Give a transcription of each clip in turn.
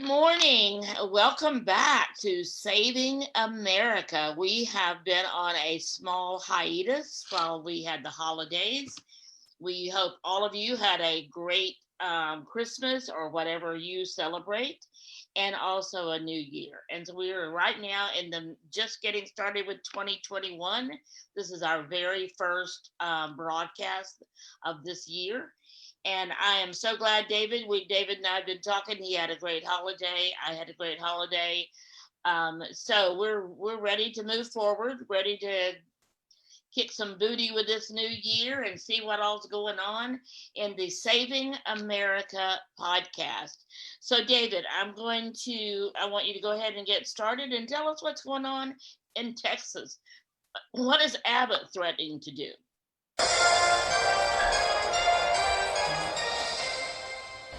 morning. Welcome back to Saving America. We have been on a small hiatus while we had the holidays. We hope all of you had a great Christmas or whatever you celebrate, and also a new year. And so we are right now in the just getting started with 2021. This is our very first broadcast of this year. And I am so glad, David. David and I have been talking. He had a great holiday. I had a great holiday. So we're ready to move forward, ready to kick some booty with this new year and see what all's going on in the Saving America podcast. So, David, I want you to go ahead and get started and tell us what's going on in Texas. What is Abbott threatening to do?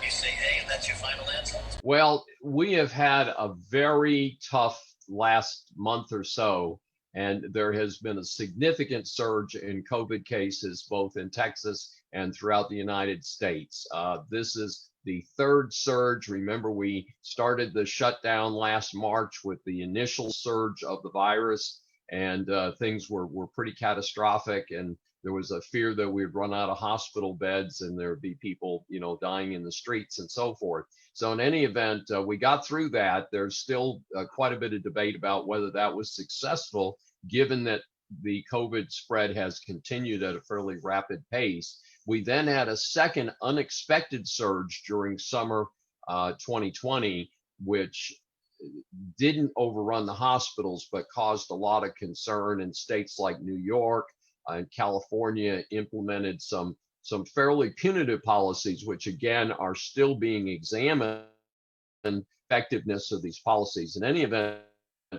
You say, hey, and that's your final answer? Well, we have had a very tough last month or so, and there has been a significant surge in COVID cases, both in Texas and throughout the United States. This is the third surge. Remember, we started the shutdown last March with the initial surge of the virus, and things were pretty catastrophic. And there was a fear that we'd run out of hospital beds and there'd be people, dying in the streets and so forth. So in any event, we got through that. There's still quite a bit of debate about whether that was successful, given that the COVID spread has continued at a fairly rapid pace. We then had a second unexpected surge during summer 2020, which didn't overrun the hospitals, but caused a lot of concern in states like New York and California. Implemented some fairly punitive policies, which again are still being examined. Effectiveness of these policies. In any event,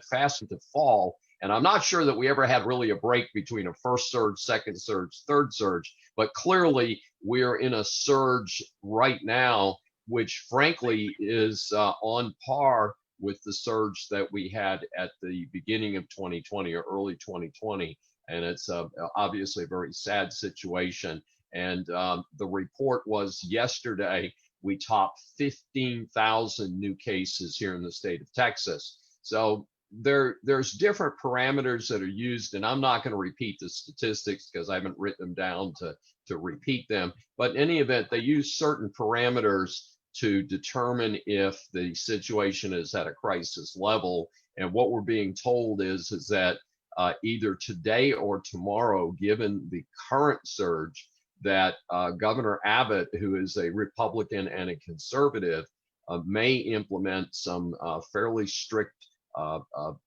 fastened to fall. And I'm not sure that we ever had really a break between a first surge, second surge, third surge, but clearly we're in a surge right now, which frankly is on par with the surge that we had at the beginning of 2020 or early 2020. And it's obviously a very sad situation. And the report was yesterday, we topped 15,000 new cases here in the state of Texas. So there's different parameters that are used, and I'm not going to repeat the statistics because I haven't written them down to repeat them. But in any event, they use certain parameters to determine if the situation is at a crisis level. And what we're being told is that either today or tomorrow, given the current surge, that Governor Abbott, who is a Republican and a conservative, may implement some fairly strict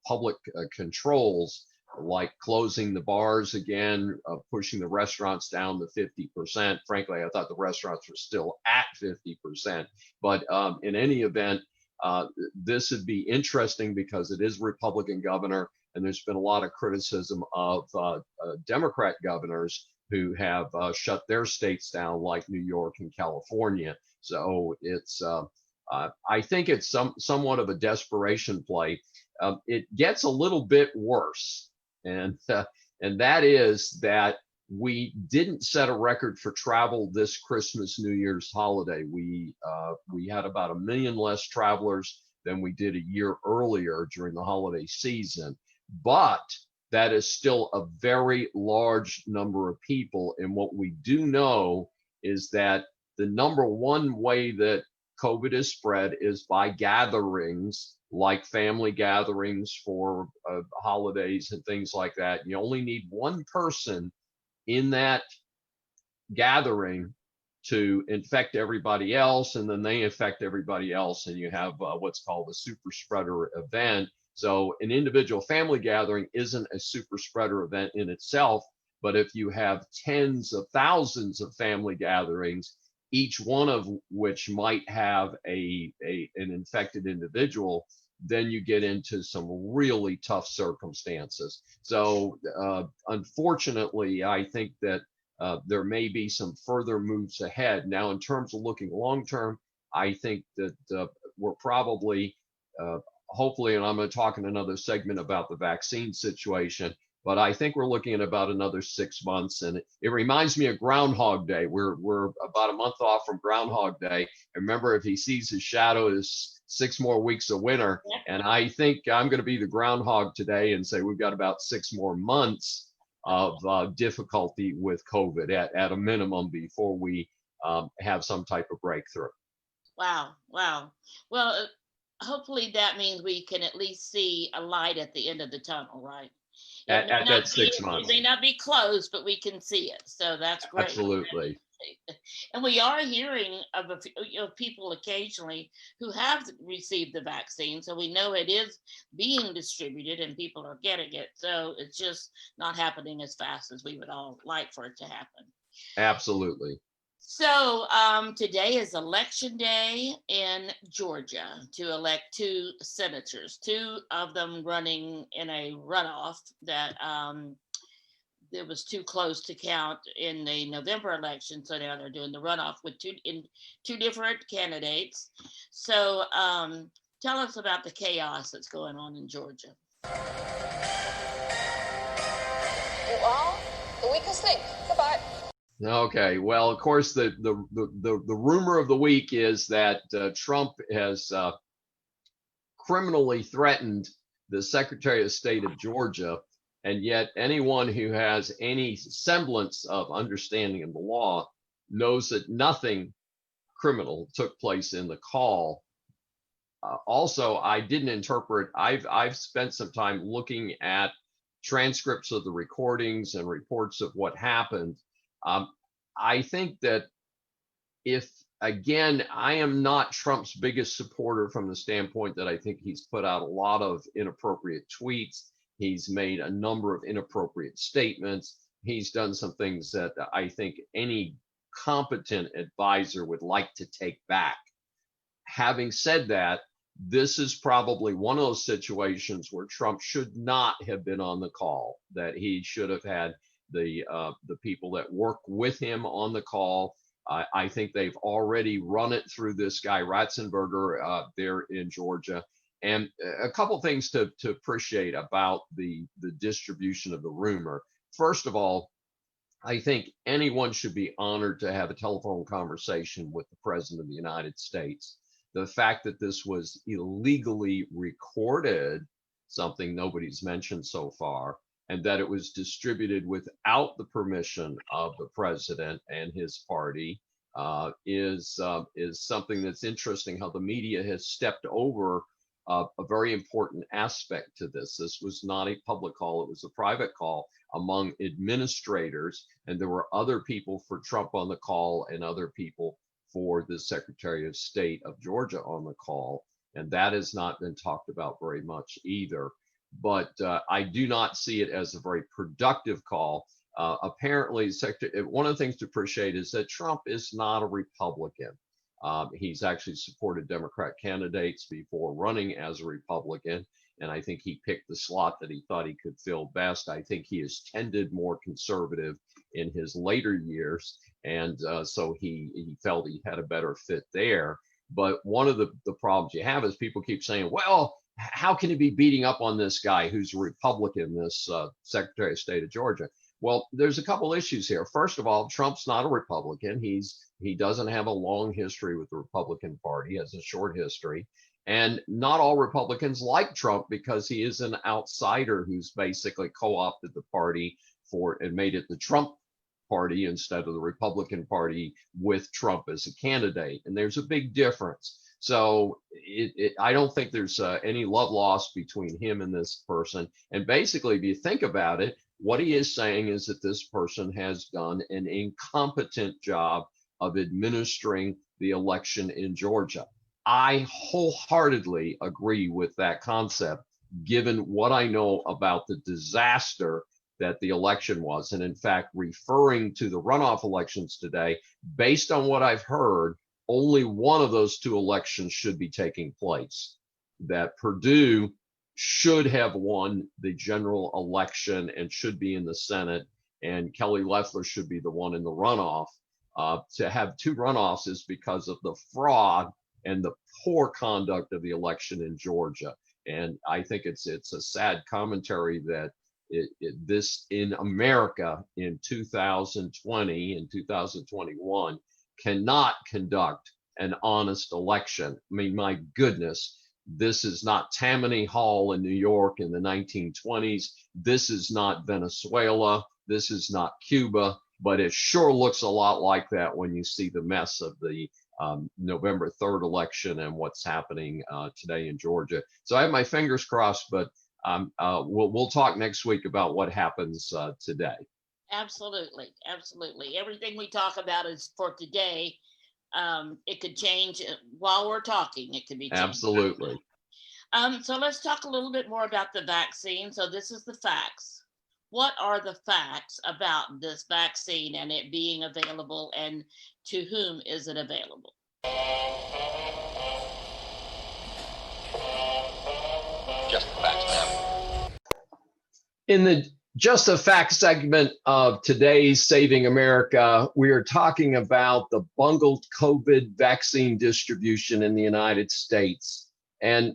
public controls, like closing the bars again, pushing the restaurants down to 50%. Frankly, I thought the restaurants were still at 50%. But in any event, this would be interesting because it is Republican governor, and there's been a lot of criticism of Democrat governors who have shut their states down, like New York and California. So it's, I think it's somewhat of a desperation play. It gets a little bit worse, and that is that we didn't set a record for travel this Christmas, New Year's holiday. We had about 1 million less travelers than we did a year earlier during the holiday season, but that is still a very large number of people. And what we do know is that the number one way that COVID is spread is by gatherings, like family gatherings for holidays and things like that. You only need one person in that gathering to infect everybody else, and then they infect everybody else, and you have what's called a super spreader event. So an individual family gathering isn't a super spreader event in itself, but if you have tens of thousands of family gatherings, each one of which might have an infected individual, then you get into some really tough circumstances. So unfortunately, I think that there may be some further moves ahead. Now, in terms of looking long term, I think that we're probably hopefully, and I'm going to talk in another segment about the vaccine situation, but I think we're looking at about another 6 months. And it reminds me of Groundhog Day. We're about a month off from Groundhog Day. And remember, if he sees his shadow, his 6 more weeks of winter. Yep. And I think I'm going to be the groundhog today and say we've got about 6 more months of difficulty with COVID at a minimum before we have some type of breakthrough. Wow. Wow. Well, hopefully that means we can at least see a light at the end of the tunnel, right? It may At not that be, 6 it months. may not be close, but we can see it. So that's great. Absolutely. And we are hearing of people occasionally who have received the vaccine. So we know it is being distributed and people are getting it. So it's just not happening as fast as we would all like for it to happen. Absolutely. So today is election day in Georgia to elect 2 senators, 2 of them running in a runoff that it was too close to count in the November election. So now they're doing the runoff with 2 different candidates. So tell us about the chaos that's going on in Georgia. Well, the weakest link. Goodbye. Okay. Well, of course, the rumor of the week is that Trump has criminally threatened the Secretary of State of Georgia, and yet anyone who has any semblance of understanding of the law knows that nothing criminal took place in the call. Also, I didn't interpret. I've spent some time looking at transcripts of the recordings and reports of what happened. I think that again, I am not Trump's biggest supporter from the standpoint that I think he's put out a lot of inappropriate tweets. He's made a number of inappropriate statements. He's done some things that I think any competent advisor would like to take back. Having said that, this is probably one of those situations where Trump should not have been on the call, that he should have had the people that work with him on the call. I think they've already run it through this guy Raffensperger there in Georgia. And a couple things to appreciate about the distribution of the rumor. First of all, I think anyone should be honored to have a telephone conversation with the President of the United States. The fact that this was illegally recorded, something nobody's mentioned so far, and that it was distributed without the permission of the president and his party is something that's interesting. How the media has stepped over a very important aspect to this. This was not a public call; it was a private call among administrators, and there were other people for Trump on the call and other people for the Secretary of State of Georgia on the call, and that has not been talked about very much either. But I do not see it as a very productive call. Apparently, one of the things to appreciate is that Trump is not a Republican. He's actually supported Democrat candidates before running as a Republican, and I think he picked the slot that he thought he could fill best. I think he has tended more conservative in his later years, and so he felt he had a better fit there. But one of the problems you have is people keep saying, well, how can he be beating up on this guy who's a Republican, this Secretary of State of Georgia? Well, there's a couple issues here. First of all, Trump's not a Republican. He doesn't have a long history with the Republican Party. He has a short history. And not all Republicans like Trump because he is an outsider who's basically co-opted the party and made it the Trump party instead of the Republican Party with Trump as a candidate. And there's a big difference. So I don't think there's any love lost between him and this person. And basically, if you think about it, what he is saying is that this person has done an incompetent job of administering the election in Georgia. I wholeheartedly agree with that concept, given what I know about the disaster that the election was. And in fact, referring to the runoff elections today, based on what I've heard, only one of those 2 elections should be taking place. That Perdue should have won the general election and should be in the Senate, and Kelly Loeffler should be the one in the runoff. To have 2 runoffs is because of the fraud and the poor conduct of the election in Georgia. And I think it's a sad commentary that this in America in 2020 and 2021 cannot conduct an honest election. I mean, my goodness, this is not Tammany Hall in New York in the 1920s. This is not Venezuela. This is not Cuba, but it sure looks a lot like that when you see the mess of the November 3rd election and what's happening today in Georgia. So I have my fingers crossed, but we'll talk next week about what happens today. Absolutely, absolutely. Everything we talk about is for today. It could change while we're talking. It could be changed. Absolutely. So let's talk a little bit more about the vaccine. So this is the facts. What are the facts about this vaccine and it being available, and to whom is it available? Just the facts, ma'am. In the Just a Fact segment of today's Saving America, we are talking about the bungled COVID vaccine distribution in the United States. And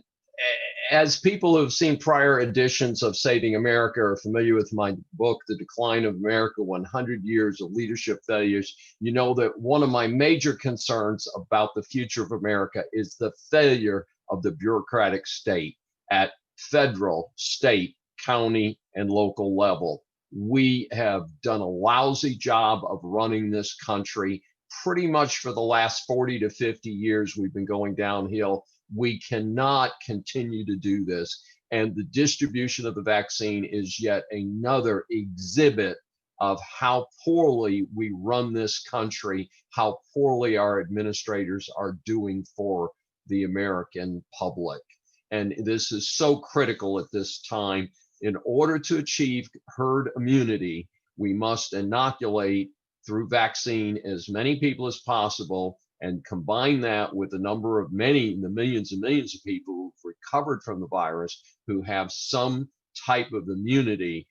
as people who have seen prior editions of Saving America are familiar with my book, The Decline of America, 100 Years of Leadership Failures, you know that one of my major concerns about the future of America is the failure of the bureaucratic state at federal, state, county, and local level. We have done a lousy job of running this country. Pretty much for the last 40 to 50 years, we've been going downhill. We cannot continue to do this. And the distribution of the vaccine is yet another exhibit of how poorly we run this country, how poorly our administrators are doing for the American public. And this is so critical at this time. In order to achieve herd immunity, we must inoculate through vaccine as many people as possible, and combine that with the number of the millions and millions of people who've recovered from the virus, who have some type of immunity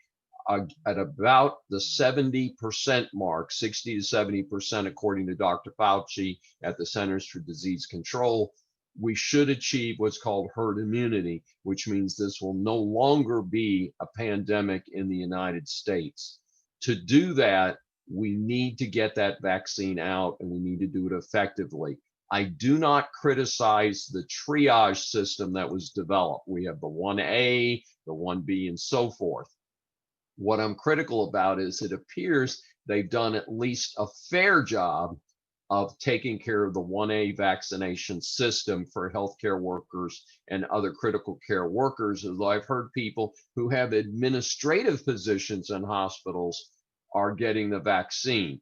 at about the 70% mark, 60 to 70%, according to Dr. Fauci at the Centers for Disease Control. We should achieve what's called herd immunity, which means this will no longer be a pandemic in the United States. To do that, we need to get that vaccine out, and we need to do it effectively. I do not criticize the triage system that was developed. We have the 1A, the 1B, and so forth. What I'm critical about is it appears they've done at least a fair job of taking care of the 1A vaccination system for healthcare workers and other critical care workers, although I've heard people who have administrative positions in hospitals are getting the vaccine.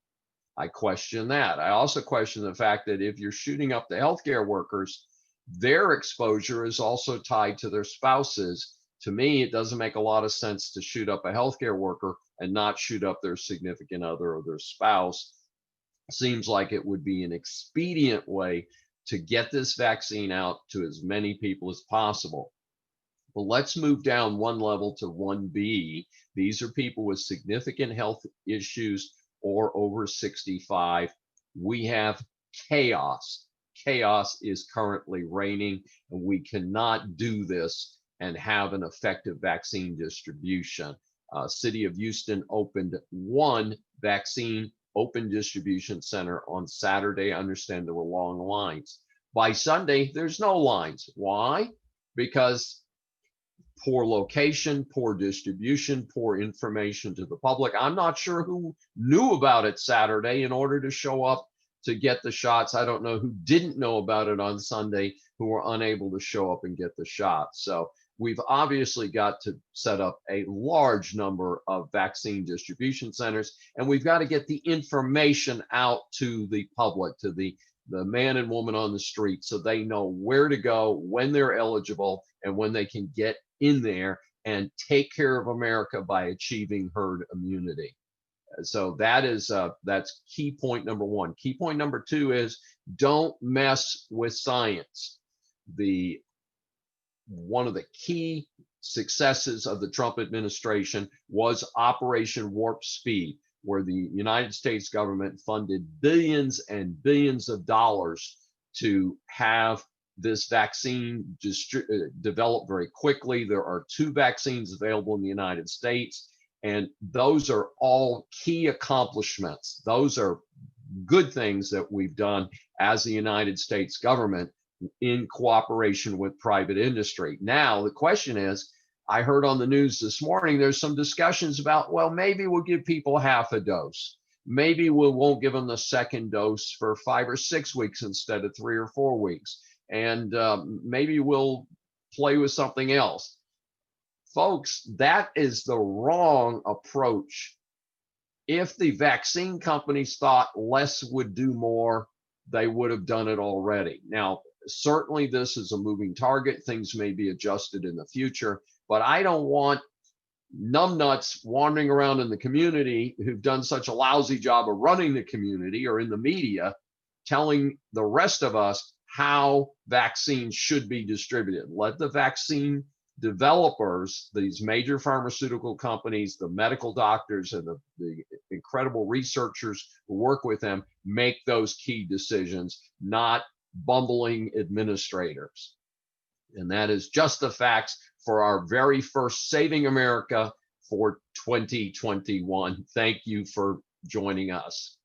I question that. I also question the fact that if you're shooting up the healthcare workers, their exposure is also tied to their spouses. To me, it doesn't make a lot of sense to shoot up a healthcare worker and not shoot up their significant other or their spouse. Seems like it would be an expedient way to get this vaccine out to as many people as possible. But let's move down one level to 1B. These are people with significant health issues or over 65. We have chaos. Chaos is currently reigning, and we cannot do this and have an effective vaccine distribution. City of Houston opened one vaccine open distribution center on Saturday. I understand there were long lines. By Sunday, there's no lines. Why? Because poor location, poor distribution, poor information to the public. I'm not sure who knew about it Saturday in order to show up to get the shots. I don't know who didn't know about it on Sunday, who were unable to show up and get the shots. So we've obviously got to set up a large number of vaccine distribution centers, and we've got to get the information out to the public, to the man and woman on the street, so they know where to go, when they're eligible, and when they can get in there and take care of America by achieving herd immunity. So that's key point number one. Key point number two is don't mess with science. One of the key successes of the Trump administration was Operation Warp Speed, where the United States government funded billions and billions of dollars to have this vaccine developed very quickly. There are 2 vaccines available in the United States, and those are all key accomplishments. Those are good things that we've done as the United States government in cooperation with private industry. Now, the question is, I heard on the news this morning, there's some discussions about, well, maybe we'll give people half a dose. Maybe we won't give them the second dose for 5 or 6 weeks instead of 3 or 4 weeks. And maybe we'll play with something else. Folks, that is the wrong approach. If the vaccine companies thought less would do more, they would have done it already. Now, certainly this is a moving target. Things may be adjusted in the future, but I don't want numbnuts wandering around in the community who've done such a lousy job of running the community or in the media telling the rest of us how vaccines should be distributed. Let the vaccine developers, these major pharmaceutical companies, the medical doctors, and the incredible researchers who work with them make those key decisions, not bumbling administrators. And that is just the facts for our very first Saving America for 2021. Thank you for joining us.